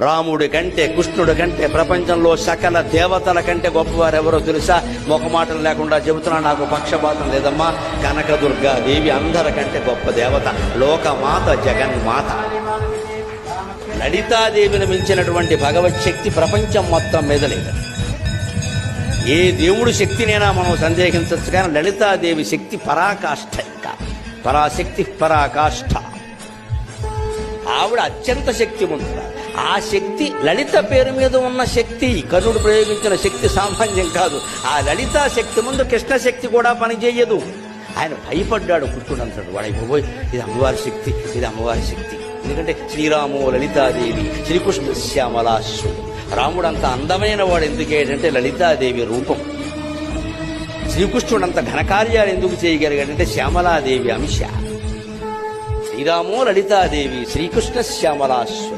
రాముడి కంటే కృష్ణుడి కంటే ప్రపంచంలో సకల దేవతల కంటే గొప్పవారు ఎవరో తెలుసా? మొకమాటలు లేకుండా చెబుతున్నా, నాకు పక్షపాతం లేదమ్మా. కనకదుర్గా దేవి అందరికంటే గొప్ప దేవత, లోకమాత, జగన్మాత. లలితాదేవిని మించినటువంటి భగవత్ శక్తి ప్రపంచం మొత్తం మీద లేదు. ఏ దేవుడు శక్తినైనా మనం సందేహించవచ్చు, కానీ లలితాదేవి శక్తి పరాకాష్ఠ. ఇంకా పరాశక్తి పరాకాష్ఠ. ఆవిడ అత్యంత శక్తివంతుడు. ఆ శక్తి లలిత పేరు మీద ఉన్న శక్తి, కర్ణుడు ప్రయోగించిన శక్తి సామాన్యం కాదు. ఆ లలితా శక్తి ముందు కృష్ణ శక్తి కూడా పనిచేయదు. ఆయన భయపడ్డాడు. కృష్ణుడు అంటాడు, వాడైపోయి ఇది అమ్మవారి శక్తి, ఇది అమ్మవారి శక్తి. ఎందుకంటే శ్రీరాము లలితాదేవి, శ్రీకృష్ణ శ్యామలాశ్వరుడు. రాముడు అంత అందమైన వాడు ఎందుకేంటంటే లలితాదేవి రూపం. శ్రీకృష్ణుడు అంత ఘనకార్యాలు ఎందుకు చేయగలిగాడంటే శ్యామలాదేవి అంశ. శ్రీరాము లలితాదేవి, శ్రీకృష్ణ శ్యామలాశ్వరుడు.